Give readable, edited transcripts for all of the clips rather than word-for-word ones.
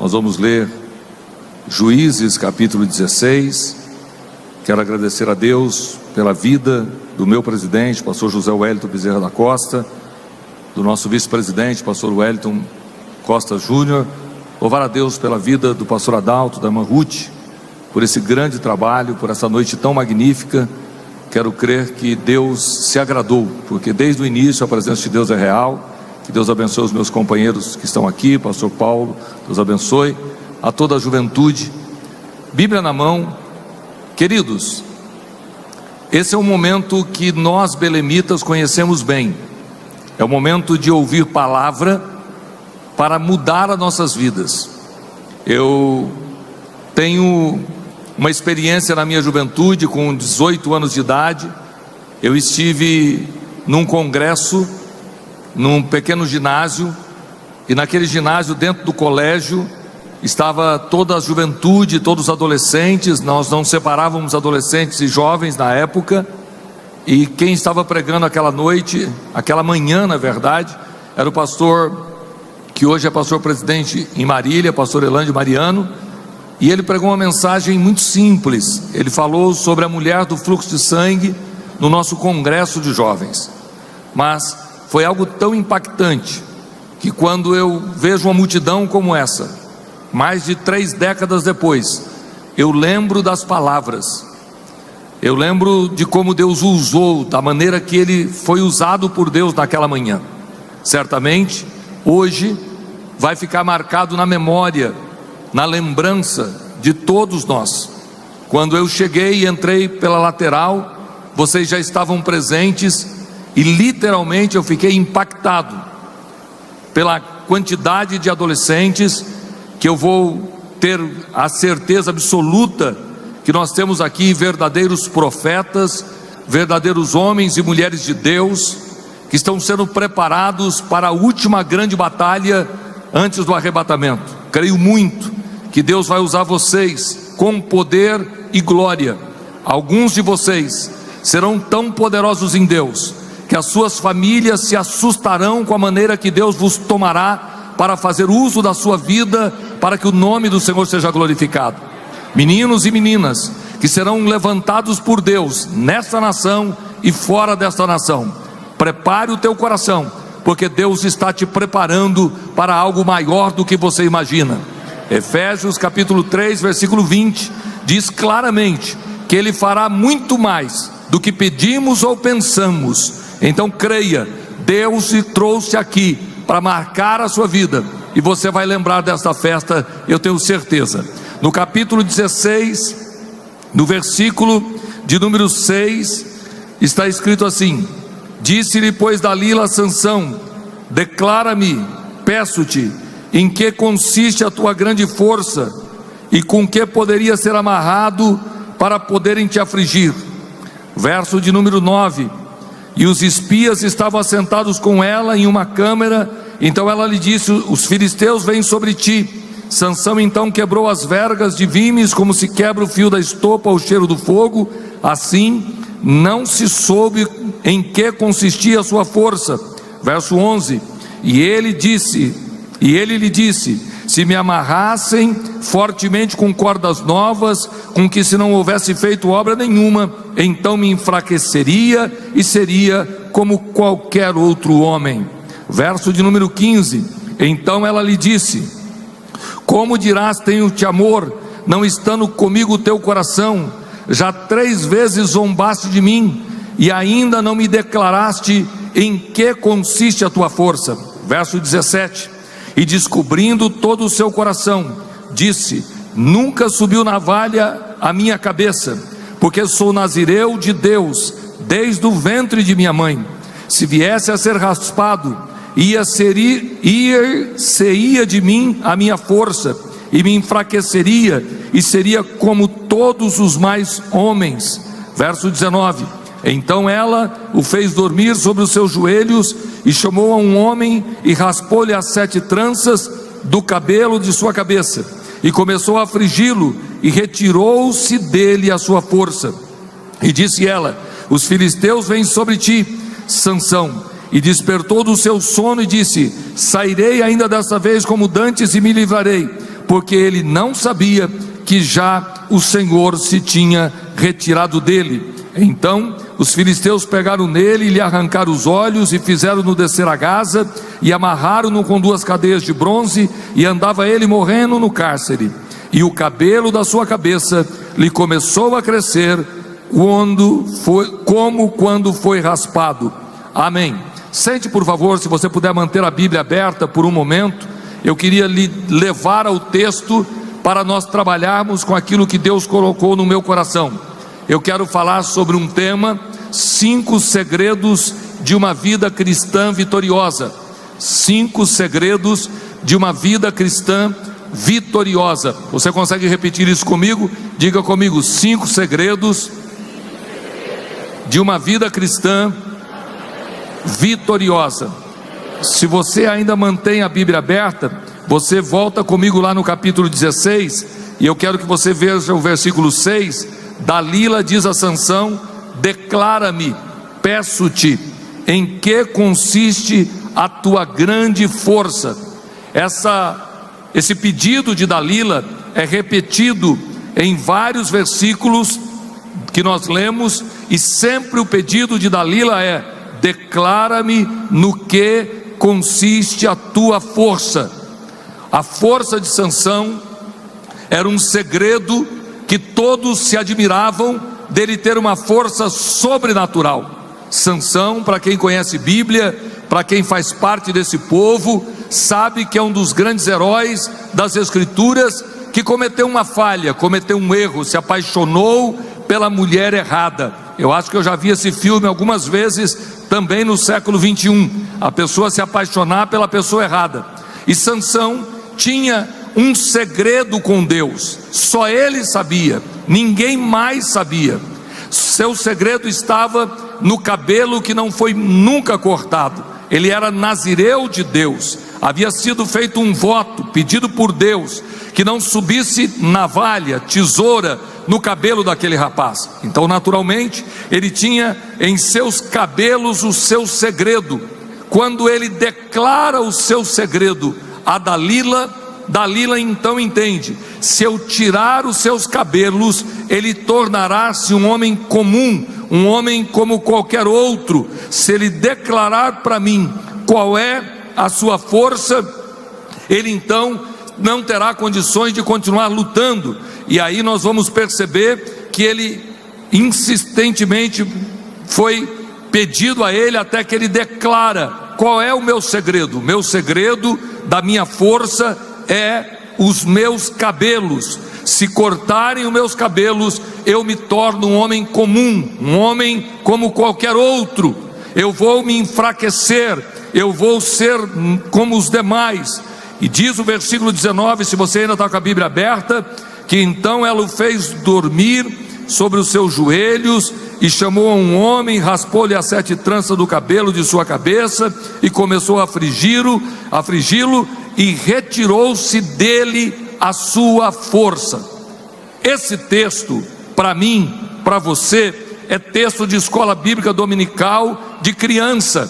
Nós vamos ler Juízes capítulo 16. Quero agradecer a Deus pela vida do meu presidente, pastor José Wellington Bezerra da Costa, do nosso vice-presidente, pastor Wellington Costa Júnior. Louvar a Deus pela vida do pastor Adalto, da irmã Ruth, por esse grande trabalho, por essa noite tão magnífica. Quero crer que Deus se agradou, porque desde o início a presença de Deus é real. Que Deus abençoe os meus companheiros que estão aqui, pastor Paulo, Deus abençoe a toda a juventude. Bíblia na mão. Queridos, esse é um momento que nós belemitas conhecemos bem. É o momento de ouvir palavra para mudar as nossas vidas. Eu tenho uma experiência na minha juventude. Com 18 anos de idade, eu estive num congresso, num pequeno ginásio, e naquele ginásio, dentro do colégio, estava toda a juventude, todos os adolescentes. Nós não separávamos adolescentes e jovens na época, e quem estava pregando aquela noite, aquela manhã na verdade, era o pastor, que hoje é pastor presidente em Marília, pastor Elândio Mariano, e ele pregou uma mensagem muito simples. Ele falou sobre a mulher do fluxo de sangue no nosso congresso de jovens, mas foi algo tão impactante, que quando eu vejo uma multidão como essa, mais de 3 décadas depois, eu lembro das palavras, eu lembro de como Deus o usou, da maneira que ele foi usado por Deus naquela manhã. Certamente, hoje, vai ficar marcado na memória, na lembrança de todos nós. Quando eu cheguei e entrei pela lateral, vocês já estavam presentes, e literalmente eu fiquei impactado pela quantidade de adolescentes, que eu vou ter a certeza absoluta que nós temos aqui verdadeiros profetas, verdadeiros homens e mulheres de Deus, que estão sendo preparados para a última grande batalha antes do arrebatamento. Creio muito que Deus vai usar vocês com poder e glória. Alguns de vocês serão tão poderosos em Deus, que as suas famílias se assustarão com a maneira que Deus vos tomará para fazer uso da sua vida, para que o nome do Senhor seja glorificado. Meninos e meninas que serão levantados por Deus nesta nação e fora desta nação, prepare o teu coração, porque Deus está te preparando para algo maior do que você imagina. Efésios capítulo 3 versículo 20 diz claramente que Ele fará muito mais do que pedimos ou pensamos. Então creia, Deus te trouxe aqui para marcar a sua vida, e você vai lembrar desta festa, eu tenho certeza. No capítulo 16, no versículo de número 6, está escrito assim: disse-lhe pois Dalila a Sansão: declara-me, peço-te, em que consiste a tua grande força, e com que poderia ser amarrado para poderem te afligir. Verso de número 9: e os espias estavam assentados com ela em uma câmara. Então ela lhe disse: os filisteus vêm sobre ti. Sansão então quebrou as vergas de vimes, como se quebra o fio da estopa ao cheiro do fogo. Assim não se soube em que consistia a sua força. Verso 11: e ele lhe disse: se me amarrassem fortemente com cordas novas, com que se não houvesse feito obra nenhuma, então me enfraqueceria e seria como qualquer outro homem. Verso de número 15: então ela lhe disse: como dirás tenho-te amor, não estando comigo o teu coração? Já 3 vezes zombaste de mim, e ainda não me declaraste em que consiste a tua força. Verso 17: e descobrindo todo o seu coração, disse: nunca subiu navalha à minha cabeça, porque sou nazireu de Deus desde o ventre de minha mãe. Se viesse a ser raspado, ia de mim a minha força, e me enfraqueceria, e seria como todos os mais homens. Verso 19: então ela o fez dormir sobre os seus joelhos, e chamou a um homem, e raspou-lhe as 7 tranças do cabelo de sua cabeça, e começou a afligi-lo, e retirou-se dele a sua força. E disse ela: os filisteus vêm sobre ti, Sansão. E despertou do seu sono e disse: sairei ainda desta vez como dantes e me livrarei. porque ele não sabia que já o Senhor se tinha retirado dele. Então os filisteus pegaram nele e lhe arrancaram os olhos, e fizeram-no descer a Gaza, e amarraram-no com 2 cadeias de bronze, e andava ele morrendo no cárcere. E o cabelo da sua cabeça lhe começou a crescer, como quando foi raspado. Amém. Sente, por favor, se você puder manter a Bíblia aberta por um momento. Eu queria lhe levar ao texto para nós trabalharmos com aquilo que Deus colocou no meu coração. Eu quero falar sobre um tema: 5 segredos de uma vida cristã vitoriosa. 5 segredos de uma vida cristã vitoriosa. Você consegue repetir isso comigo? Diga comigo: 5 segredos de uma vida cristã vitoriosa. Se você ainda mantém a Bíblia aberta, você volta comigo lá no capítulo 16, e eu quero que você veja o versículo 6. Dalila diz a Sansão: declara-me, peço-te, em que consiste a tua grande força. Esse pedido de Dalila é repetido em vários versículos que nós lemos, e sempre o pedido de Dalila é: declara-me no que consiste a tua força. A força de Sansão era um segredo que todos se admiravam dele ter uma força sobrenatural. Sansão, para quem conhece Bíblia, para quem faz parte desse povo, sabe que é um dos grandes heróis das Escrituras, que cometeu uma falha, cometeu um erro, se apaixonou pela mulher errada. Eu acho que eu já vi esse filme algumas vezes também no século 21, a pessoa se apaixonar pela pessoa errada. E Sansão tinha um segredo com Deus, só ele sabia, ninguém mais sabia. Seu segredo estava no cabelo que não foi nunca cortado. Ele era nazireu de Deus, havia sido feito um voto, pedido por Deus, que não subisse navalha, tesoura no cabelo daquele rapaz. Então, naturalmente, ele tinha em seus cabelos o seu segredo. Quando ele declara o seu segredo a Dalila então entende: se eu tirar os seus cabelos, ele tornará-se um homem comum, um homem como qualquer outro. Se ele declarar para mim qual é a sua força, ele então não terá condições de continuar lutando. E aí nós vamos perceber que ele insistentemente foi pedido a ele, até que ele declara: qual é o meu segredo? Meu segredo da minha força é os meus cabelos. Se cortarem os meus cabelos, eu me torno um homem comum, um homem como qualquer outro. Eu vou me enfraquecer, eu vou ser como os demais. E diz o versículo 19, se você ainda está com a Bíblia aberta, que então ela o fez dormir sobre os seus joelhos, e chamou a um homem, raspou-lhe as 7 tranças do cabelo de sua cabeça, e começou a afligi-lo, e retirou-se dele a sua força. Esse texto, para mim, para você, é texto de escola bíblica dominical de criança.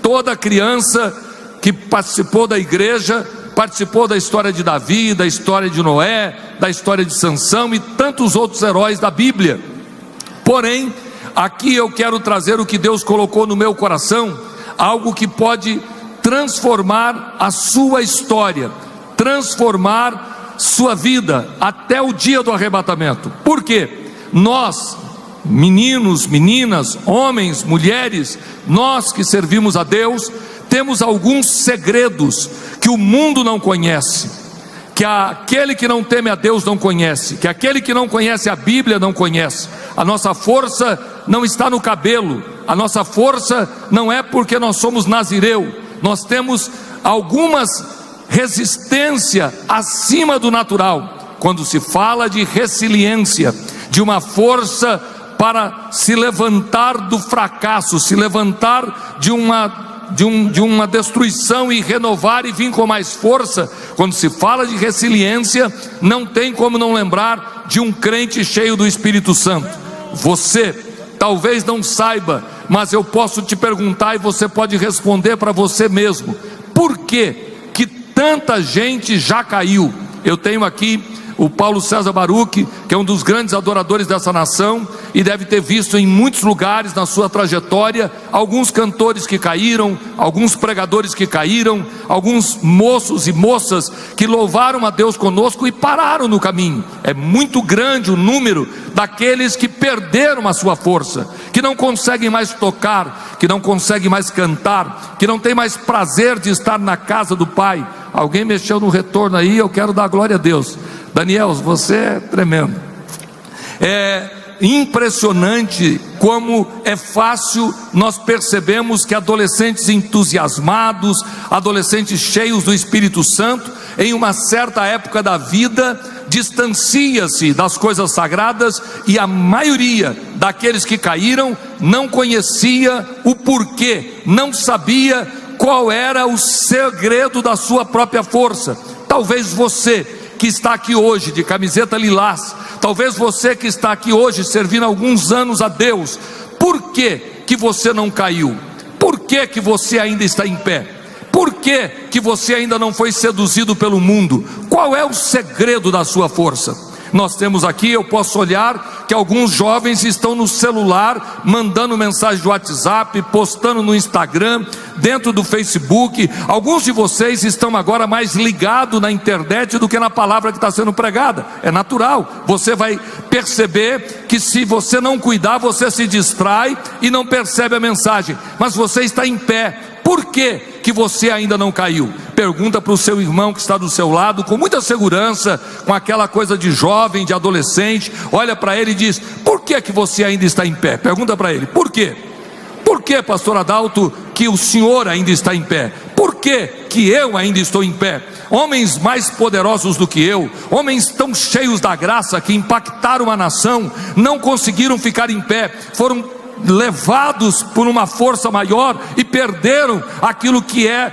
Toda criança que participou da igreja participou da história de Davi, da história de Noé, da história de Sansão e tantos outros heróis da Bíblia. Porém, aqui eu quero trazer o que Deus colocou no meu coração, algo que pode transformar a sua história, transformar sua vida até o dia do arrebatamento. Por quê? Nós, meninos, meninas, homens, mulheres, nós que servimos a Deus, temos alguns segredos que o mundo não conhece, que aquele que não teme a Deus não conhece, que aquele que não conhece a Bíblia não conhece. A nossa força não está no cabelo, a nossa força não é porque nós somos nazireu. Nós temos algumas resistência acima do natural, quando se fala de resiliência, de uma força para se levantar do fracasso, se levantar de uma destruição e renovar e vir com mais força. Quando se fala de resiliência, não tem como não lembrar de um crente cheio do Espírito Santo. Você talvez não saiba, mas eu posso te perguntar e você pode responder para você mesmo: por que tanta gente já caiu? Eu tenho aqui o Paulo César Baruch, que é um dos grandes adoradores dessa nação, e deve ter visto em muitos lugares na sua trajetória, alguns cantores que caíram, alguns pregadores que caíram, alguns moços e moças que louvaram a Deus conosco e pararam no caminho. É muito grande o número daqueles que perderam a sua força, que não conseguem mais tocar, que não conseguem mais cantar, que não tem mais prazer de estar na casa do Pai. Alguém mexeu no retorno aí, eu quero dar glória a Deus. Daniel, você é tremendo. É impressionante como é fácil nós percebemos que adolescentes entusiasmados, adolescentes cheios do Espírito Santo, em uma certa época da vida, distancia-se das coisas sagradas, e a maioria daqueles que caíram não conhecia o porquê, não sabia qual era o segredo da sua própria força. Talvez você que está aqui hoje de camiseta lilás, talvez você que está aqui hoje servindo há alguns anos a Deus, por que você não caiu? Por que você ainda está em pé? Por que você ainda não foi seduzido pelo mundo? Qual é o segredo da sua força? Nós temos aqui, eu posso olhar que alguns jovens estão no celular, mandando mensagem de WhatsApp, postando no Instagram, dentro do Facebook. Alguns de vocês estão agora mais ligados na internet do que na palavra que está sendo pregada. É natural, você vai perceber que se você não cuidar, você se distrai e não percebe a mensagem. Mas você está em pé. Por que você ainda não caiu? Pergunta para o seu irmão que está do seu lado, com muita segurança, com aquela coisa de jovem, de adolescente. Olha para ele e diz: por que você ainda está em pé? Pergunta para ele: por quê? Por que, pastor Adalto, que o senhor ainda está em pé? Por que eu ainda estou em pé? Homens mais poderosos do que eu, homens tão cheios da graça que impactaram a nação, não conseguiram ficar em pé, foram levados por uma força maior e perderam aquilo que é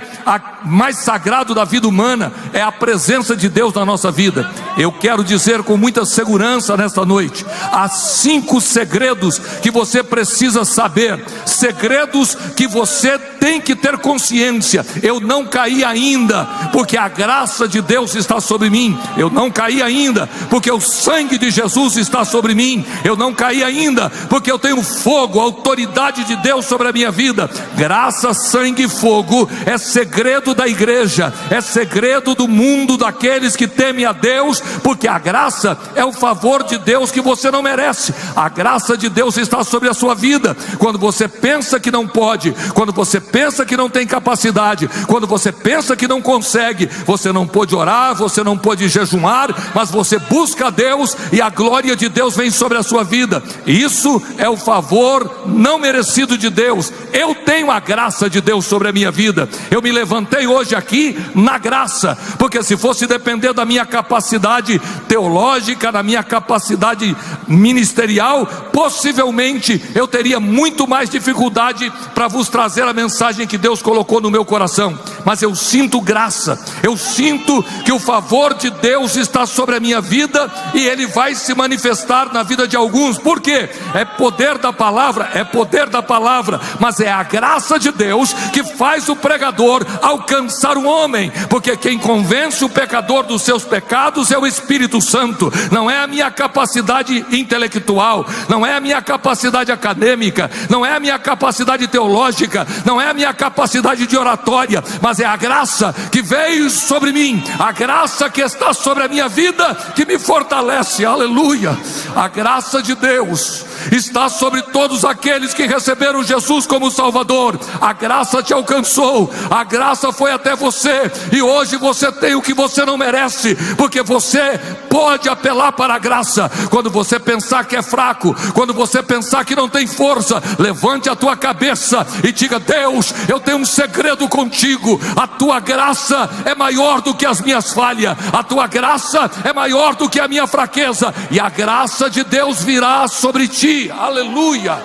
mais sagrado da vida humana, é a presença de Deus na nossa vida. Eu quero dizer com muita segurança nesta noite, há 5 segredos que você precisa saber, segredos que você tem que ter consciência. Eu não caí ainda, porque a graça de Deus está sobre mim. Eu não caí ainda, porque o sangue de Jesus está sobre mim. Eu não caí ainda, porque eu tenho fogo, a autoridade de Deus sobre a minha vida. Graça, sangue e fogo é segredo da igreja, é segredo do mundo, daqueles que temem a Deus, porque a graça é o favor de Deus que você não merece. A graça de Deus está sobre a sua vida. Quando você pensa que não pode, quando você pensa que não tem capacidade, quando você pensa que não consegue, você não pode orar, você não pode jejuar, mas você busca a Deus e a glória de Deus vem sobre a sua vida. Isso é o favor não merecido de Deus. Eu tenho a graça de Deus sobre a minha vida. Eu me levantei hoje aqui na graça, porque se fosse depender da minha capacidade teológica, da minha capacidade ministerial, possivelmente eu teria muito mais dificuldade para vos trazer a mensagem que Deus colocou no meu coração. Mas eu sinto graça, eu sinto que o favor de Deus está sobre a minha vida, e Ele vai se manifestar na vida de alguns. Por quê? É poder da palavra, mas é a graça de Deus que faz o pregador alcançar um homem, porque quem convence o pecador dos seus pecados é o Espírito Santo. Não é a minha capacidade intelectual, não é a minha capacidade acadêmica, não é a minha capacidade teológica, não é a minha capacidade de oratória, mas é a graça que veio sobre mim, a graça que está sobre a minha vida, que me fortalece. Aleluia! A graça de Deus está sobre todos aqueles que receberam Jesus como Salvador. A graça te alcançou, a graça foi até você, e hoje você tem o que você não merece, porque você pode apelar para a graça. Quando você pensar que é fraco, quando você pensar que não tem força, levante a tua cabeça e diga: Deus, eu tenho um segredo contigo. A tua graça é maior do que as minhas falhas, a tua graça é maior do que a minha fraqueza, e a graça de Deus virá sobre ti. Aleluia,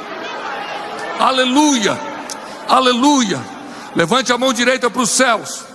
aleluia, aleluia. Levante a mão direita para os céus,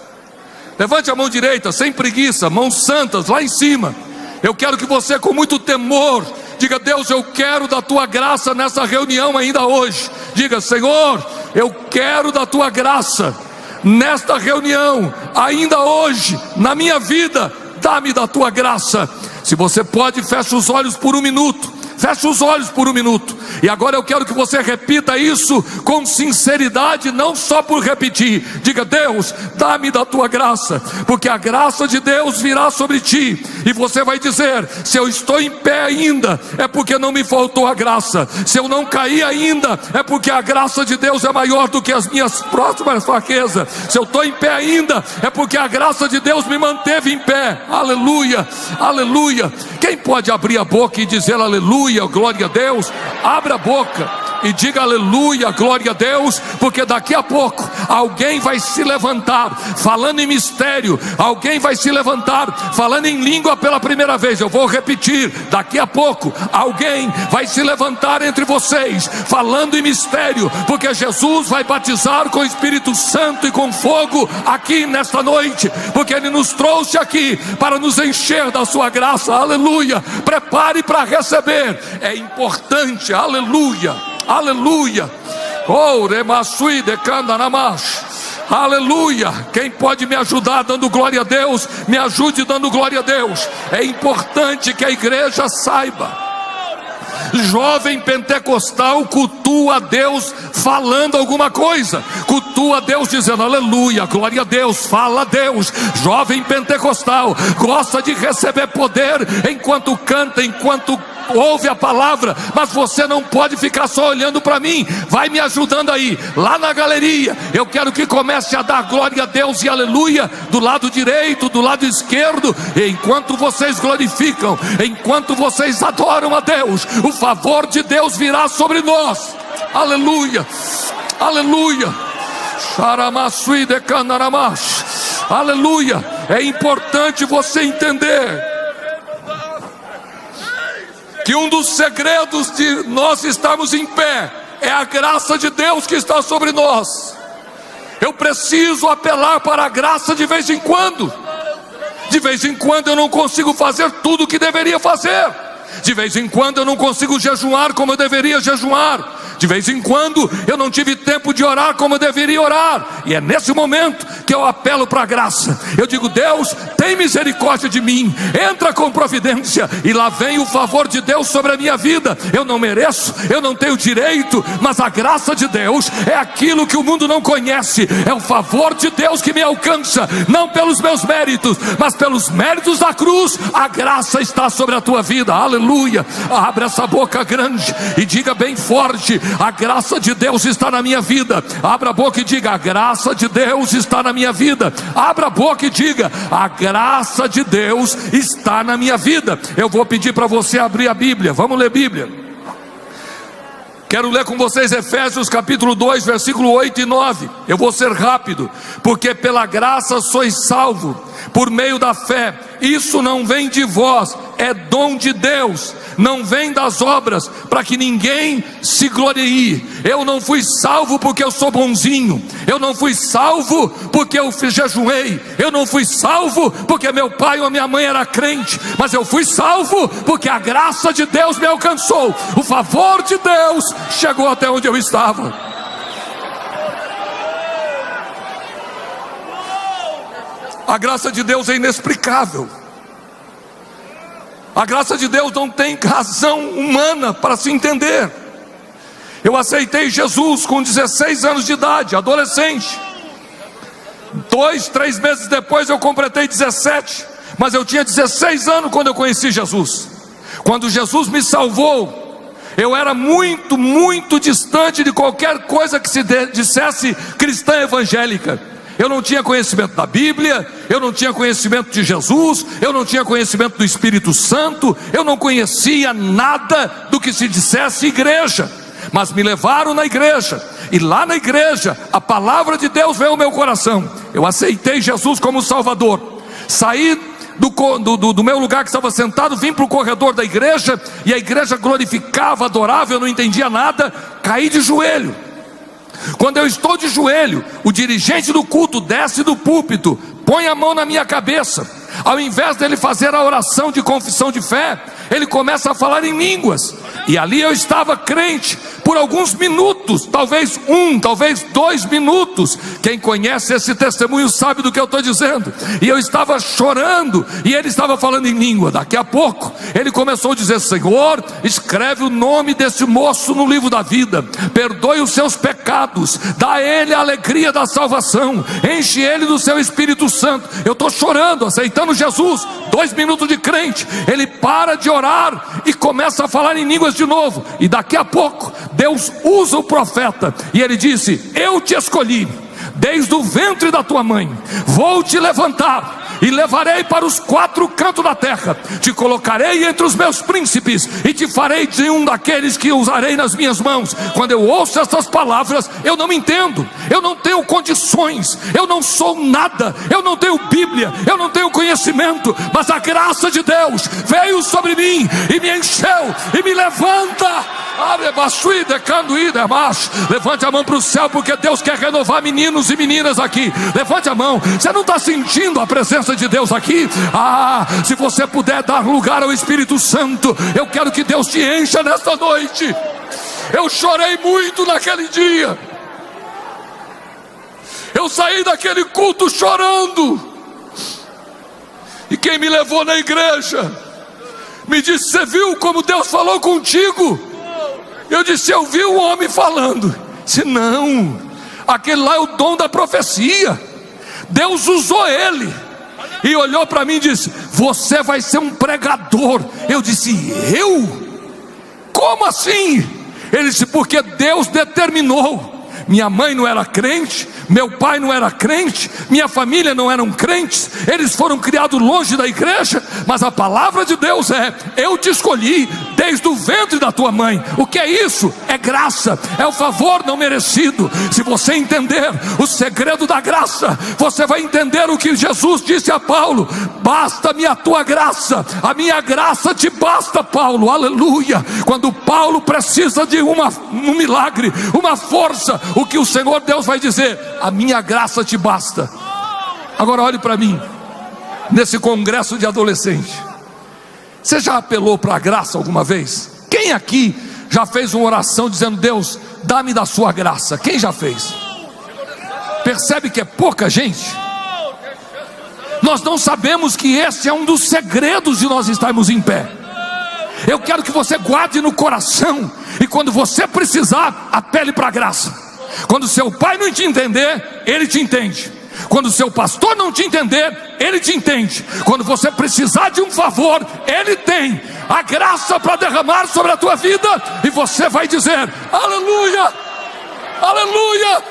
levante a mão direita sem preguiça, mãos santas lá em cima. Eu quero que você, com muito temor, diga: Deus, eu quero da tua graça nessa reunião ainda hoje. Diga: Senhor, eu quero da tua graça nesta reunião ainda hoje, na minha vida. dá-me da tua graça. Se você pode, feche os olhos por um minuto. Feche os olhos por um minuto. E agora eu quero que você repita isso com sinceridade, não só por repetir. Diga: Deus, dá-me da tua graça, porque a graça de Deus virá sobre ti. E você vai dizer: se eu estou em pé ainda, é porque não me faltou a graça. Se eu não caí ainda, é porque a graça de Deus é maior do que as minhas próximas fraquezas. Se eu estou em pé ainda, é porque a graça de Deus me manteve em pé. Aleluia, aleluia. Quem pode abrir a boca e dizer aleluia, glória a Deus? Abra a boca e diga aleluia, glória a Deus, porque daqui a pouco alguém vai se levantar falando em mistério, alguém vai se levantar falando em língua pela primeira vez. Eu vou repetir: daqui a pouco alguém vai se levantar entre vocês falando em mistério, porque Jesus vai batizar com o Espírito Santo e com fogo aqui nesta noite, porque Ele nos trouxe aqui para nos encher da sua graça. Aleluia. Prepare para receber. É importante. Aleluia, aleluia. Oh, remassui de candanamash. Aleluia. Quem pode me ajudar dando glória a Deus, me ajude dando glória a Deus. É importante que a igreja saiba. Jovem pentecostal cultua a Deus falando alguma coisa, cultua a Deus dizendo aleluia, glória a Deus, fala a Deus. Jovem pentecostal gosta de receber poder enquanto canta, enquanto ouve a palavra. Mas você não pode ficar só olhando para mim. Vai me ajudando aí, lá na galeria. Eu quero que comece a dar glória a Deus e aleluia do lado direito, do lado esquerdo. E enquanto vocês glorificam, enquanto vocês adoram a Deus, o favor de Deus virá sobre nós. Aleluia, aleluia. Xaramassui de canaramash. Aleluia. É importante você entender que um dos segredos de nós estarmos em pé é a graça de Deus que está sobre nós. Eu preciso apelar para a graça de vez em quando. De vez em quando eu não consigo fazer tudo o que deveria fazer. De vez em quando eu não consigo jejuar como eu deveria jejuar. De vez em quando eu não tive tempo de orar como eu deveria orar. E é nesse momento que eu apelo para a graça. Eu digo: Deus, tem misericórdia de mim, entra com providência. E lá vem o favor de Deus sobre a minha vida. Eu não mereço, eu não tenho direito, mas a graça de Deus é aquilo que o mundo não conhece. É o favor de Deus que me alcança, não pelos meus méritos, mas pelos méritos da cruz. A graça está sobre a tua vida. Aleluia. Abra essa boca grande e diga bem forte: a graça de Deus está na minha vida. Abra a boca e diga: a graça de Deus está na minha vida. Abra a boca e diga: a graça de Deus está na minha vida. Eu vou pedir para você abrir a Bíblia. Vamos ler Bíblia. Quero ler com vocês Efésios capítulo 2, versículo 8 e 9. Eu vou ser rápido. Porque pela graça sois salvos por meio da fé. Isso não vem de vós, é dom de Deus, não vem das obras, para que ninguém se glorie. Eu não fui salvo porque eu sou bonzinho. Eu não fui salvo porque eu jejuei. Eu não fui salvo porque meu pai ou minha mãe era crente. Mas eu fui salvo porque a graça de Deus me alcançou. O favor de Deus chegou até onde eu estava. A graça de Deus é inexplicável. A graça de Deus não tem razão humana para se entender. Eu aceitei Jesus com 16 anos de idade, adolescente. 2, 3 meses depois eu completei 17. Mas eu tinha 16 anos quando eu conheci Jesus. Quando Jesus me salvou, eu era muito, muito distante de qualquer coisa que se dissesse cristã evangélica. Eu não tinha conhecimento da Bíblia, eu não tinha conhecimento de Jesus, eu não tinha conhecimento do Espírito Santo, eu não conhecia nada do que se dissesse igreja. Mas me levaram na igreja, e lá na igreja a palavra de Deus veio ao meu coração. Eu aceitei Jesus como Salvador. Saí do meu lugar que estava sentado, vim para o corredor da igreja, e a igreja glorificava, adorava, eu não entendia nada, caí de joelho. Quando eu estou de joelho, o dirigente do culto desce do púlpito, põe a mão na minha cabeça. Ao invés dele fazer a oração de confissão de fé, ele começa a falar em línguas. E ali eu estava crente por alguns minutos. minutos, talvez 1, talvez 2 minutos. Quem conhece esse testemunho sabe do que eu estou dizendo. E eu estava chorando, e ele estava falando em língua. Daqui a pouco ele começou a dizer: Senhor, escreve o nome desse moço no livro da vida, perdoe os seus pecados, dá a ele a alegria da salvação, enche ele do seu Espírito Santo. Eu estou chorando, aceitando Jesus. 2 minutos de crente, ele para de orar e começa a falar em línguas de novo. E daqui a pouco Deus usa o profeta, e ele disse: eu te escolhi desde o ventre da tua mãe, vou te levantar e levarei para os 4 cantos da terra, te colocarei entre os meus príncipes, e te farei de um daqueles que usarei nas minhas mãos. Quando eu ouço essas palavras, eu não me entendo, eu não tenho condições, eu não sou nada, eu não tenho Bíblia, eu não tenho conhecimento, mas a graça de Deus veio sobre mim e me encheu e me levanta. Levante a mão para o céu, porque Deus quer renovar meninos e meninas aqui. Levante a mão. Você não está sentindo a presença de Deus aqui? Se você puder dar lugar ao Espírito Santo, eu quero que Deus te encha nesta noite. Eu chorei muito naquele dia. Eu saí daquele culto chorando, e quem me levou na igreja me disse: você viu como Deus falou contigo? Eu disse: eu vi um homem falando. Disse: não, aquele lá é o dom da profecia, Deus usou ele. E olhou para mim e disse: você vai ser um pregador. Eu disse: eu? Como assim? Ele disse: porque Deus determinou. Minha mãe não era crente, meu pai não era crente, minha família não eram crentes, eles foram criados longe da igreja, mas a palavra de Deus é: eu te escolhi desde o ventre da tua mãe. O que é isso? É graça, é o favor não merecido. Se você entender o segredo da graça, você vai entender o que Jesus disse a Paulo: basta-me a tua graça, a minha graça te basta, Paulo. Aleluia. Quando Paulo precisa de um milagre, uma força, o que o Senhor Deus vai dizer: a minha graça te basta. Agora olhe para mim, nesse congresso de adolescente, você já apelou para a graça alguma vez? Quem aqui já fez uma oração dizendo: Deus, dá-me da sua graça? Quem já fez? Percebe que é pouca gente? Nós não sabemos que esse é um dos segredos de nós estarmos em pé. Eu quero que você guarde no coração, e quando você precisar, apele para a graça. Quando seu pai não te entender, ele te entende. Quando seu pastor não te entender, ele te entende. Quando você precisar de um favor, ele tem a graça para derramar sobre a tua vida, e você vai dizer: aleluia, aleluia.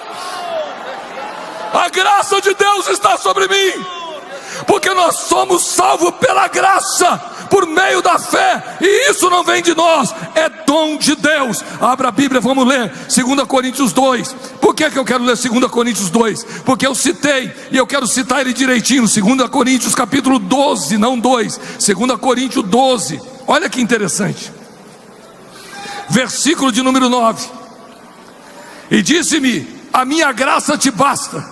A graça de Deus está sobre mim, porque nós somos salvos pela graça, por meio da fé, e isso não vem de nós, é dom de Deus. Abra a Bíblia, vamos ler 2 Coríntios 2. Por que eu quero ler 2 Coríntios 2? Porque eu citei, e eu quero citar ele direitinho. 2 Coríntios capítulo 12, não 2, 2 Coríntios 12, olha que interessante, versículo de número 9. E disse-me: a minha graça te basta,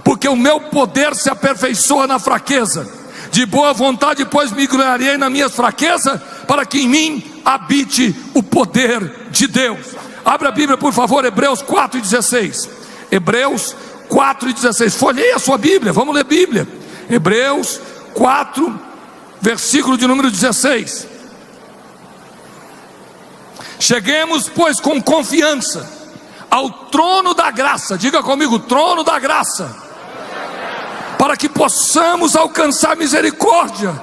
porque o meu poder se aperfeiçoa na fraqueza. De boa vontade, pois, me gloriarei nas minhas fraquezas, para que em mim habite o poder de Deus. Abra a Bíblia, por favor, Hebreus 4:16. Hebreus 4:16. Folheie a sua Bíblia, vamos ler Bíblia. Hebreus 4, versículo de número 16. Cheguemos, pois, com confiança ao trono da graça. Diga comigo: trono da graça, para que possamos alcançar misericórdia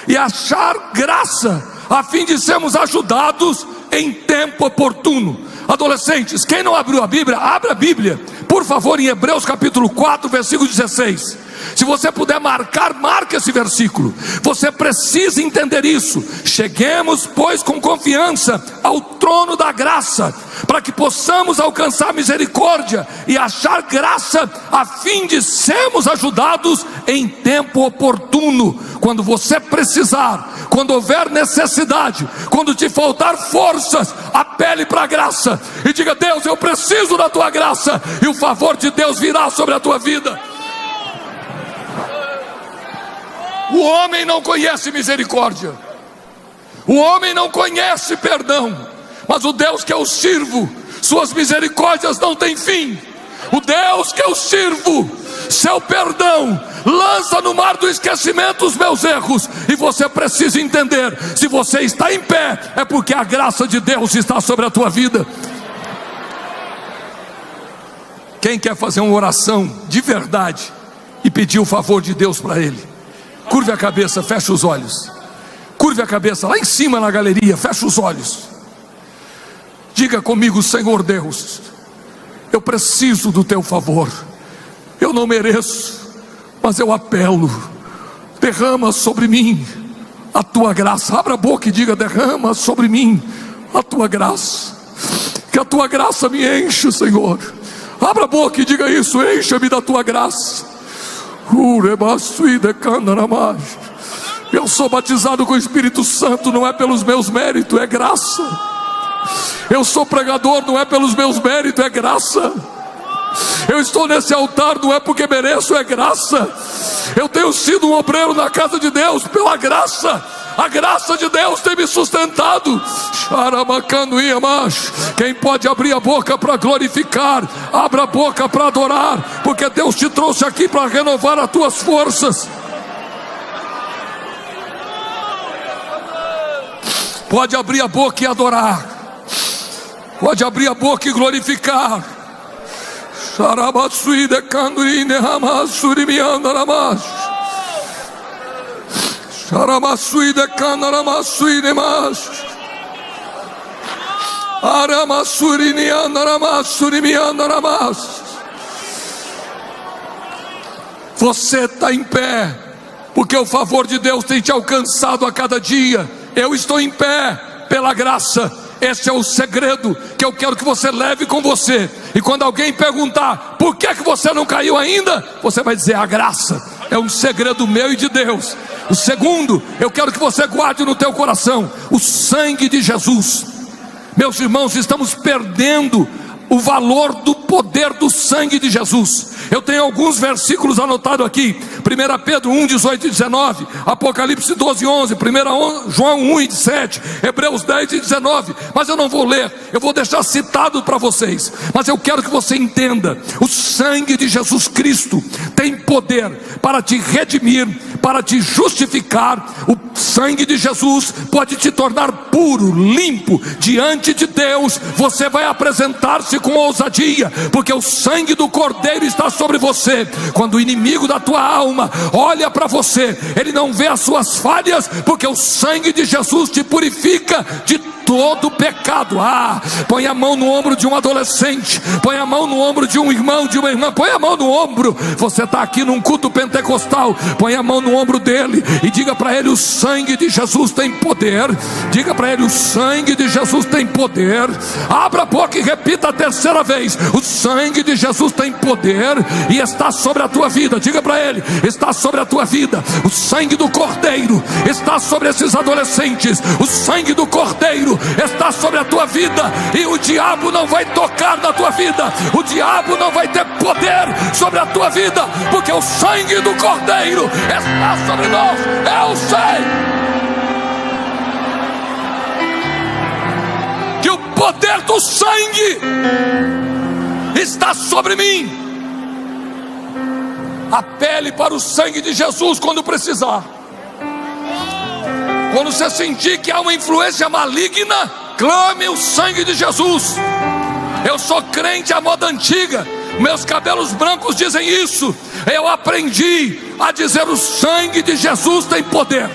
e achar graça, a fim de sermos ajudados em tempo oportuno. Adolescentes, quem não abriu a Bíblia, abra a Bíblia, por favor, em Hebreus capítulo 4, versículo 16. Se você puder marcar, marque esse versículo. Você precisa entender isso. Cheguemos, pois, com confiança ao trono da graça, para que possamos alcançar misericórdia e achar graça, a fim de sermos ajudados em tempo oportuno. Quando você precisar, quando houver necessidade, quando te faltar forças, apele para a graça e diga: Deus, eu preciso da tua graça, e o favor de Deus virá sobre a tua vida. O homem não conhece misericórdia, o homem não conhece perdão, mas o Deus que eu sirvo suas misericórdias não têm fim. O Deus que eu sirvo, seu perdão lança no mar do esquecimento os meus erros. E você precisa entender: se você está em pé, é porque a graça de Deus está sobre a tua vida. Quem quer fazer uma oração de verdade e pedir o favor de Deus para ele? Curve a cabeça, feche os olhos. Curve a cabeça lá em cima na galeria, feche os olhos. Diga comigo: Senhor Deus, eu preciso do teu favor. Eu não mereço, mas eu apelo. Derrama sobre mim a tua graça. Abra a boca e diga: derrama sobre mim a tua graça. Que a tua graça me enche, Senhor. Abra a boca e diga isso: encha-me da tua graça. Eu sou batizado com o Espírito Santo, não é pelos meus méritos, é graça. Eu sou pregador, não é pelos meus méritos, é graça. Eu estou nesse altar, não é porque mereço, é graça. Eu tenho sido um obreiro na casa de Deus pela graça. A graça de Deus tem me sustentado. Quem pode abrir a boca para glorificar, abra a boca para adorar, porque Deus te trouxe aqui para renovar as tuas forças. Pode abrir a boca e adorar. Pode abrir a boca e glorificar. Você está em pé porque o favor de Deus tem te alcançado a cada dia. Eu estou em pé pela graça. Esse é o segredo que eu quero que você leve com você. E quando alguém perguntar: por que você não caiu ainda? Você vai dizer: a graça. É um segredo meu e de Deus. O segundo, eu quero que você guarde no teu coração: o sangue de Jesus. Meus irmãos, estamos perdendo o valor do poder do sangue de Jesus. Eu tenho alguns versículos anotados aqui: 1 Pedro 1, 18 e 19, Apocalipse 12, 11, 1 João 1 e 7, Hebreus 10 e 19. Mas eu não vou ler, eu vou deixar citado para vocês. Mas eu quero que você entenda: o sangue de Jesus Cristo tem poder para te redimir, para te justificar. O sangue de Jesus pode te tornar puro, limpo diante de Deus. Você vai apresentar-se com ousadia, porque o sangue do Cordeiro está sobre você. Quando o inimigo da tua alma olha para você, ele não vê as suas falhas, porque o sangue de Jesus te purifica de todo pecado. Põe a mão no ombro de um adolescente, põe a mão no ombro de um irmão, de uma irmã, põe a mão no ombro. Você está aqui num culto pentecostal, põe a mão no ombro dele e diga para ele: o sangue de Jesus tem poder. Diga para ele: o sangue de Jesus tem poder. Abra a boca e repita a terceira vez: o sangue de Jesus tem poder e está sobre a tua vida. Diga para ele: está sobre a tua vida. O sangue do Cordeiro está sobre esses adolescentes. O sangue do Cordeiro está sobre a tua vida, e o diabo não vai tocar na tua vida. O diabo não vai ter poder sobre a tua vida, porque o sangue do Cordeiro está sobre nós. Eu sei que o poder do sangue está sobre mim. Apele para o sangue de Jesus quando precisar. Quando você sentir que há uma influência maligna, clame o sangue de Jesus. Eu sou crente à moda antiga, meus cabelos brancos dizem isso. Eu aprendi a dizer: o sangue de Jesus tem poder.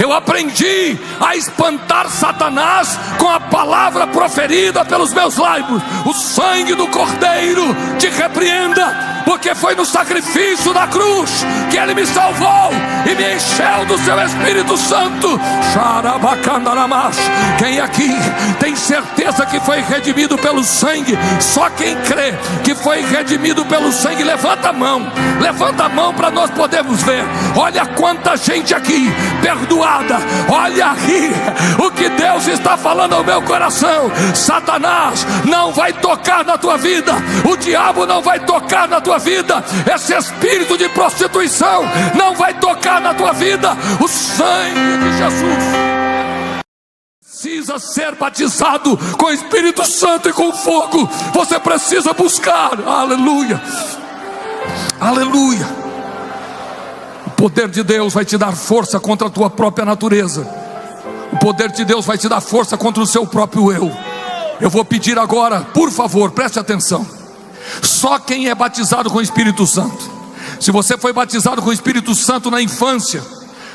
Eu aprendi a espantar Satanás com a palavra proferida pelos meus lábios: o sangue do Cordeiro te repreenda, porque foi no sacrifício da cruz que ele me salvou e me encheu do seu Espírito Santo. Quem aqui tem certeza que foi redimido pelo sangue? Só quem crê que foi redimido pelo sangue, levanta a mão. Levanta a mão para nós podermos ver. Olha quanta gente aqui perdoada. Olha aí o que Deus está falando ao meu coração. Satanás não vai tocar na tua vida, o diabo não vai tocar na tua vida, esse espírito de prostituição não vai tocar na tua vida. O sangue de Jesus precisa precisa ser batizado com o Espírito Santo e com fogo. Você precisa buscar. Aleluia, aleluia. O poder de Deus vai te dar força contra a tua própria natureza. O poder de Deus vai te dar força contra o seu próprio eu. Eu vou pedir agora, por favor, preste atenção. Só quem é batizado com o Espírito Santo. Se você foi batizado com o Espírito Santo na infância,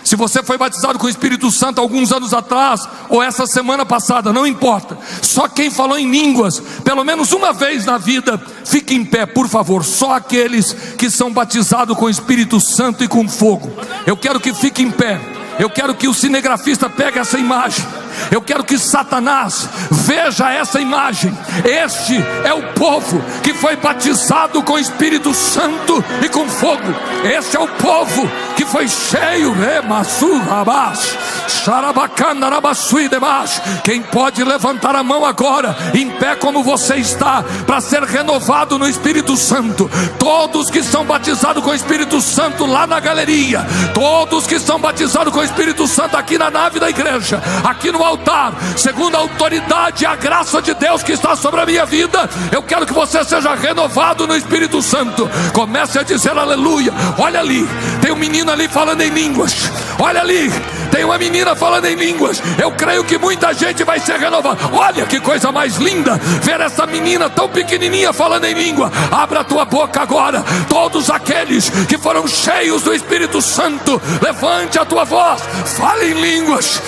se você foi batizado com o Espírito Santo alguns anos atrás, ou essa semana passada, não importa. Só quem falou em línguas, pelo menos uma vez na vida, fique em pé, por favor. Só aqueles que são batizados com o Espírito Santo e com fogo. Eu quero que fique em pé. Eu quero que o cinegrafista pegue essa imagem. Eu quero que Satanás veja essa imagem. Este é o povo que foi batizado com o Espírito Santo e com fogo. Este é o povo que foi cheio. Quem pode levantar a mão agora, em pé como você está, para ser renovado no Espírito Santo? Todos que são batizados com o Espírito Santo lá na galeria, todos que são batizados com o Espírito Santo aqui na nave da igreja, aqui no altar, segundo a autoridade e a graça de Deus que está sobre a minha vida, eu quero que você seja renovado no Espírito Santo. Comece a dizer aleluia. Olha ali, tem um menino ali falando em línguas. Olha ali, tem uma menina falando em línguas. Eu creio que muita gente vai ser renovada. Olha que coisa mais linda, ver essa menina tão pequenininha falando em língua. Abra a tua boca agora. Todos aqueles que foram cheios do Espírito Santo, levante a tua voz, fale em línguas.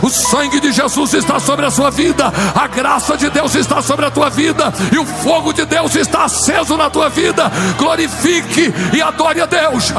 O sangue de Jesus está sobre a sua vida, a graça de Deus está sobre a tua vida, e o fogo de Deus está aceso na tua vida. Glorifique e adore a Deus.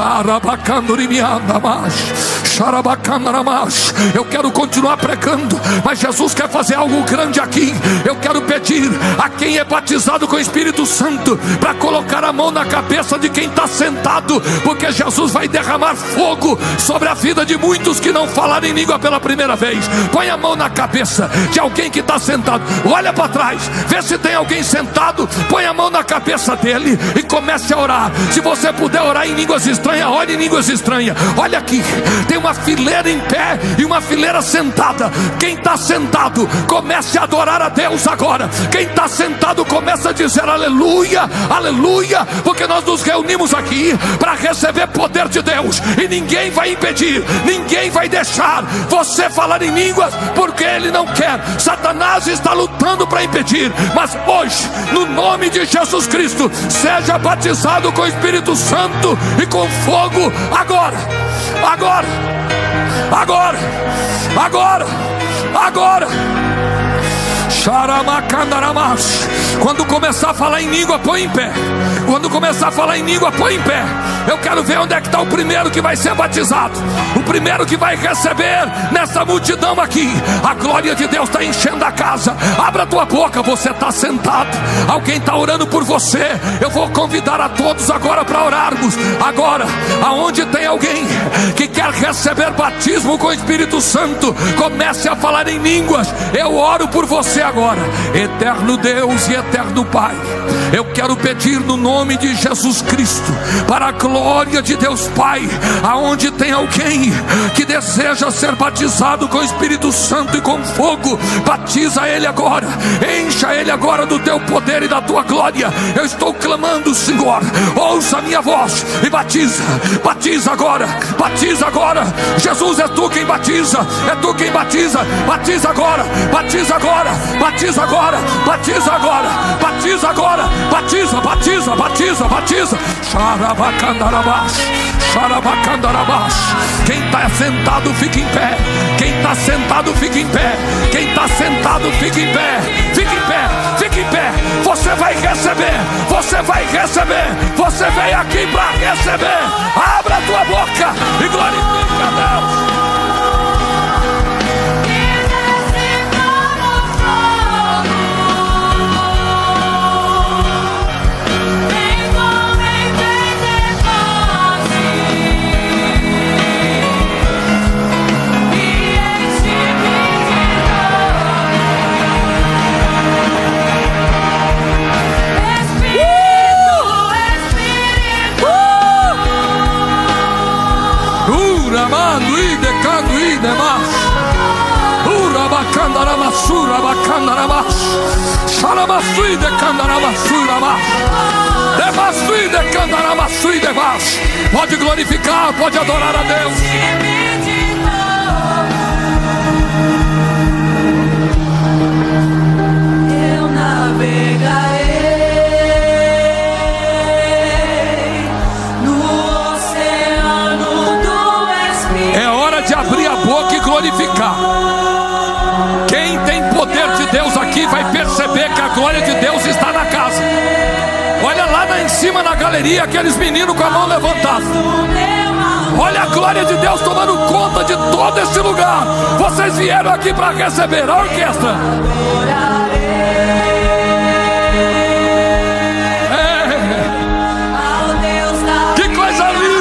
Eu quero continuar pregando, mas Jesus quer fazer algo grande aqui. Eu quero pedir a quem é batizado com o Espírito Santo para colocar a mão na cabeça de quem está sentado, porque Jesus vai derramar fogo sobre a vida de muitos que não falaram em língua pela primeira vez. Põe a mão na cabeça de alguém que está sentado. Olha para trás, vê se tem alguém sentado. Põe a mão na cabeça dele e comece a orar. Se você puder orar em línguas estranhas, ore em línguas estranhas. Olha aqui, tem uma fileira em pé e uma fileira sentada. Quem está sentado, comece a adorar a Deus agora. Quem está sentado, comece a dizer aleluia, aleluia, porque nós nos reunimos aqui para receber poder de Deus, e ninguém vai impedir, ninguém vai deixar você falar em línguas, porque ele não quer. Satanás está lutando para impedir, mas hoje, no nome de Jesus Cristo, seja batizado com o Espírito Santo e com fogo agora, agora, agora, agora, agora. Quando começar a falar em língua, põe em pé. Quando começar a falar em língua, põe em pé. Eu quero ver onde é que está o primeiro que vai ser batizado, o primeiro que vai receber nessa multidão aqui. A glória de Deus está enchendo a casa. Abra a tua boca, você está sentado, alguém está orando por você. Eu vou convidar a todos agora para orarmos. Agora, aonde tem alguém que quer receber batismo com o Espírito Santo, comece a falar em línguas. Eu oro por você agora. Eterno Deus e eterno Pai, eu quero pedir no nome de Jesus Cristo, para a glória de Deus Pai, aonde tem alguém que deseja ser batizado com o Espírito Santo e com fogo, batiza ele agora, encha ele agora do teu poder e da tua glória. Eu estou clamando, Senhor, ouça a minha voz e batiza, batiza agora, batiza agora. Jesus, é tu quem batiza, é tu quem batiza, batiza agora, batiza agora, batiza agora, batiza agora, batiza agora, batiza, batiza, batiza, batiza. Quem está sentado fica em pé. Quem está sentado fica em pé. Quem está sentado fica em pé. Fica em pé, fica em pé. Você vai receber, você vai receber. Você veio aqui para receber. Abra a tua boca e glorifica a Deus. Uramando e decando e demais. Urabacandaramassura, bacandaramass. Xaramassu e decandaramassura, mas. Demassu e decandaramassura e demais. Pode glorificar, pode adorar a Deus. Eu navegarei no oceano do Espírito. É hora de abrir a boca e glorificar. Quem tem poder de Deus aqui vai perceber que a glória de Deus está na casa. Olha lá em cima na galeria, aqueles meninos com a mão levantada. Olha a glória de Deus tomando conta de todo este lugar. Vocês vieram aqui para receber a orquestra. Que coisa linda!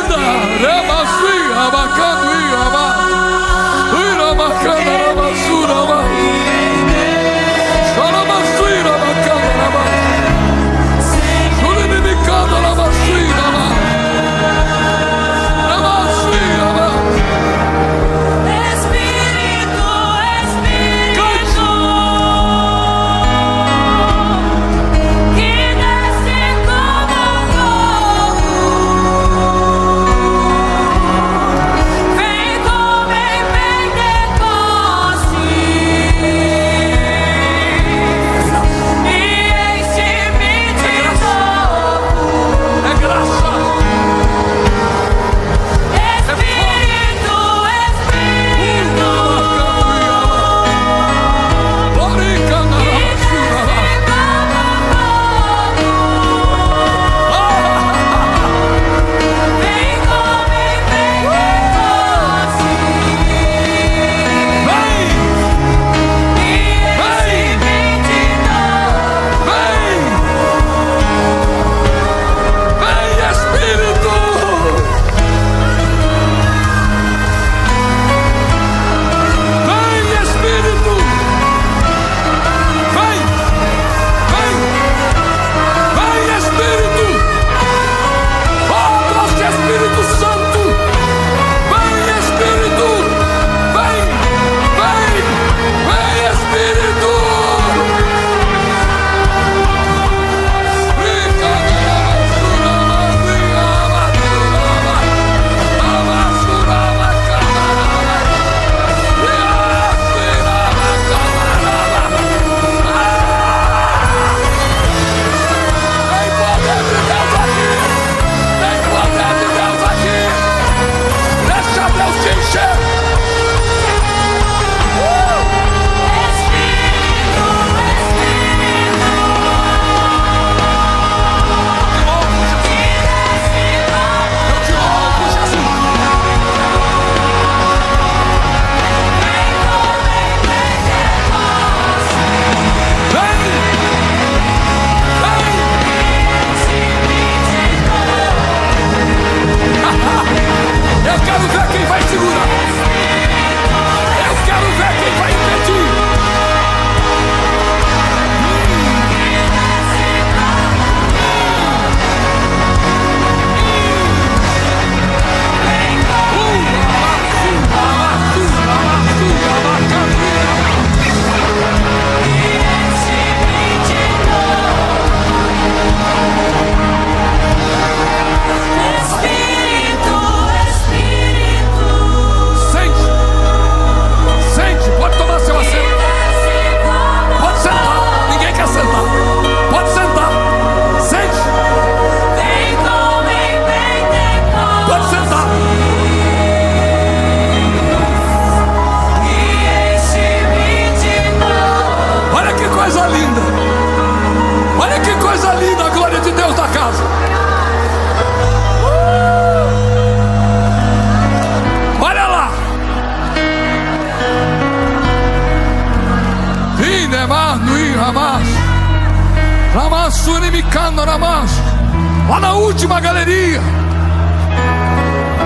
Lá na última galeria,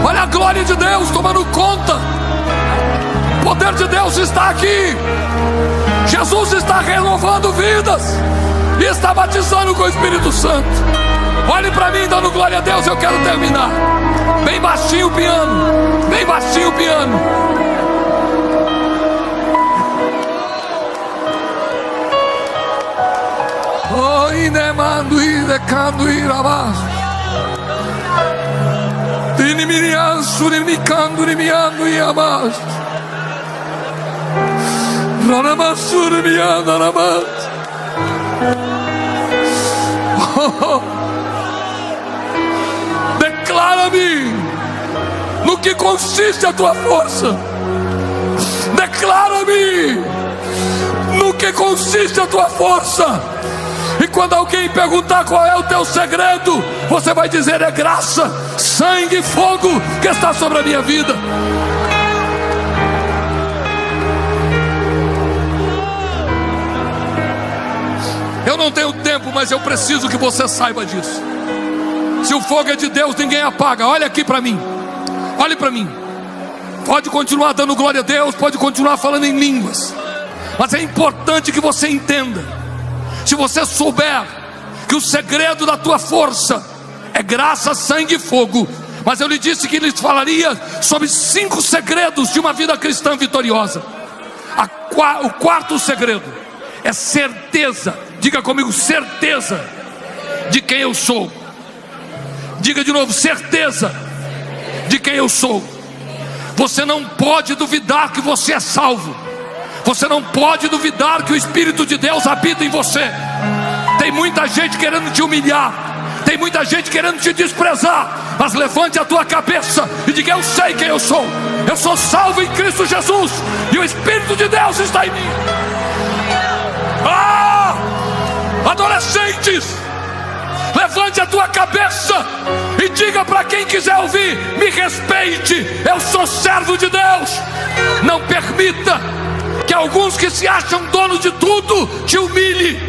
olha a glória de Deus tomando conta. O poder de Deus está aqui. Jesus está renovando vidas e está batizando com o Espírito Santo. Olhe para mim dando glória a Deus. Eu quero terminar. Bem baixinho o piano, bem baixinho. baixinho o piano. Oh, inemando e decando ir abaixo. Diniminianço, nimicando, nimiando e abaixo. Ranamassur, miando, abaixo. Declara-me no que consiste a tua força. Declara-me no que consiste a tua força. E quando alguém perguntar qual é o teu segredo, você vai dizer: é graça, sangue e fogo que está sobre a minha vida. Eu não tenho tempo, mas eu preciso que você saiba disso. Se o fogo é de Deus, ninguém apaga. Olha aqui para mim. Olhe para mim. Pode continuar dando glória a Deus, pode continuar falando em línguas, mas é importante que você entenda. Se você souber que o segredo da tua força é graça, sangue e fogo, mas eu lhe disse que ele falaria sobre 5 segredos de uma vida cristã vitoriosa. O quarto segredo é certeza. Diga comigo: certeza de quem eu sou. Diga de novo: certeza de quem eu sou. Você não pode duvidar que você é salvo. Você não pode duvidar que o Espírito de Deus habita em você. Tem muita gente querendo te humilhar, tem muita gente querendo te desprezar, mas levante a tua cabeça e diga: eu sei quem eu sou. Eu sou salvo em Cristo Jesus, e o Espírito de Deus está em mim. Adolescentes, levante a tua cabeça e diga para quem quiser ouvir: me respeite, eu sou servo de Deus. Não permita que alguns que se acham donos de tudo te humilhe.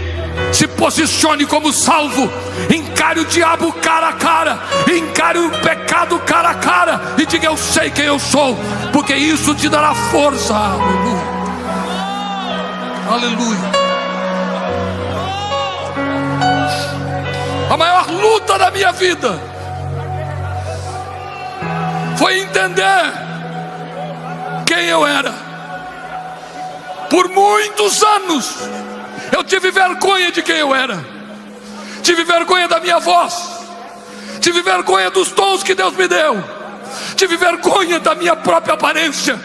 Se posicione como salvo. Encare o diabo cara a cara, encare o pecado cara a cara e diga: eu sei quem eu sou, porque isso te dará força. Aleluia, aleluia. A maior luta da minha vida foi entender quem eu era. Por muitos anos eu tive vergonha de quem eu era. Tive vergonha da minha voz. Tive vergonha dos dons que Deus me deu. Tive vergonha da minha própria aparência.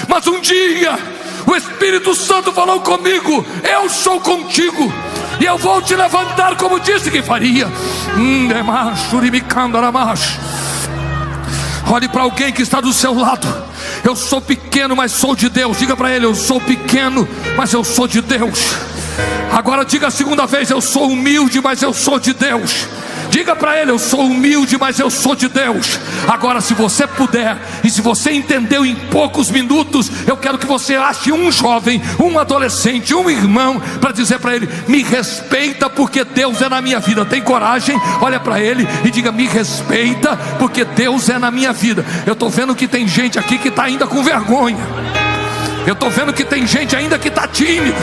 Mas um dia o Espírito Santo falou comigo: eu sou contigo, e eu vou te levantar como disse que faria. Olhe para alguém que está do seu lado. Eu sou pequeno, mas sou de Deus. Diga para ele: eu sou pequeno, mas eu sou de Deus. Agora diga a segunda vez: eu sou humilde, mas eu sou de Deus. Diga para ele: eu sou humilde, mas eu sou de Deus. Agora, se você puder, e se você entendeu em poucos minutos, eu quero que você ache um jovem, um adolescente, um irmão, para dizer para ele: me respeita, porque Deus é na minha vida. Tem coragem? Olha para ele e diga: me respeita, porque Deus é na minha vida. Eu estou vendo que tem gente aqui que está ainda com vergonha. Eu estou vendo que tem gente ainda que está tímido.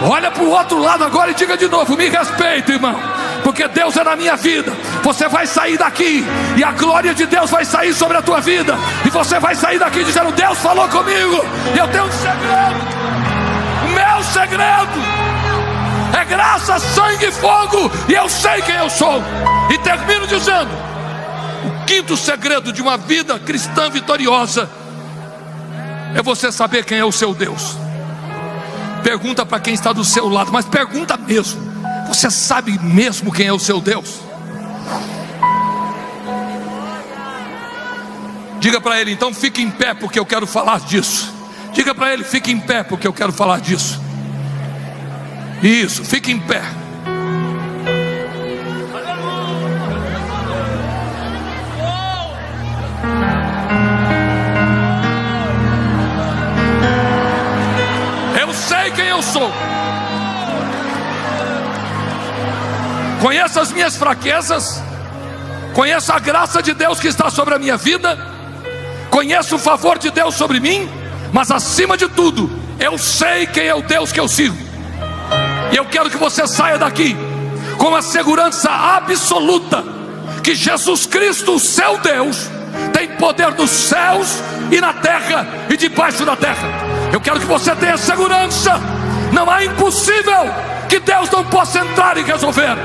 Olha para o outro lado agora e diga de novo: me respeita, irmão, porque Deus é na minha vida. Você vai sair daqui e a glória de Deus vai sair sobre a tua vida, e você vai sair daqui dizendo: Deus falou comigo, e eu tenho um segredo. O meu segredo é graça, sangue e fogo, e eu sei quem eu sou. E termino dizendo: o quinto segredo de uma vida cristã vitoriosa é você saber quem é o seu Deus. Pergunta para quem está do seu lado, mas pergunta mesmo: você sabe mesmo quem é o seu Deus? Diga para ele: então fique em pé, porque eu quero falar disso. Diga para ele: fique em pé, porque eu quero falar disso. Isso, fique em pé. Eu sei quem eu sou. Conheço as minhas fraquezas, conheço a graça de Deus que está sobre a minha vida, conheço o favor de Deus sobre mim, mas acima de tudo, eu sei quem é o Deus que eu sirvo. E eu quero que você saia daqui com a segurança absoluta que Jesus Cristo, o seu Deus, tem poder nos céus e na terra e debaixo da terra. Eu quero que você tenha segurança. Não há impossível que Deus não possa entrar e resolver.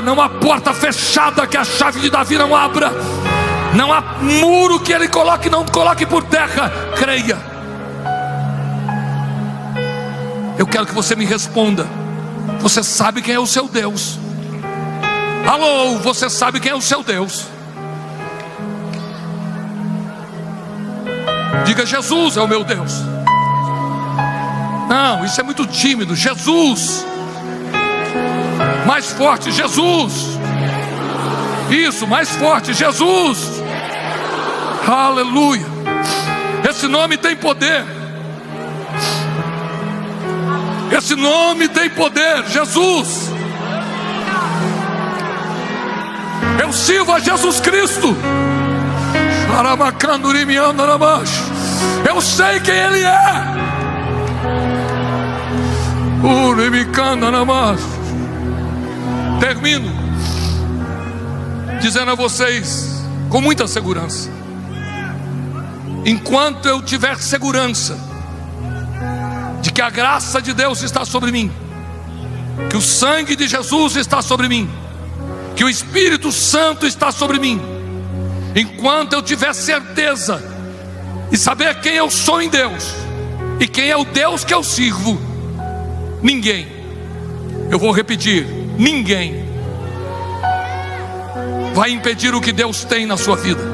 Não há porta fechada que a chave de Davi não abra. Não há muro que ele coloque, não coloque por terra. Creia. Eu quero que você me responda. Você sabe quem é o seu Deus? Alô, você sabe quem é o seu Deus? Diga: Jesus é o meu Deus. Não, isso é muito tímido. Jesus. Mais forte: Jesus. Isso, mais forte: Jesus. Aleluia. Esse nome tem poder. Esse nome tem poder. Jesus. Eu sirvo a Jesus Cristo. Eu sei quem Ele é. Termino dizendo a vocês com muita segurança: enquanto eu tiver segurança de que a graça de Deus está sobre mim, que o sangue de Jesus está sobre mim, que o Espírito Santo está sobre mim, enquanto eu tiver certeza e saber quem eu sou em Deus e quem é o Deus que eu sirvo, ninguém, eu vou repetir, ninguém vai impedir o que Deus tem na sua vida.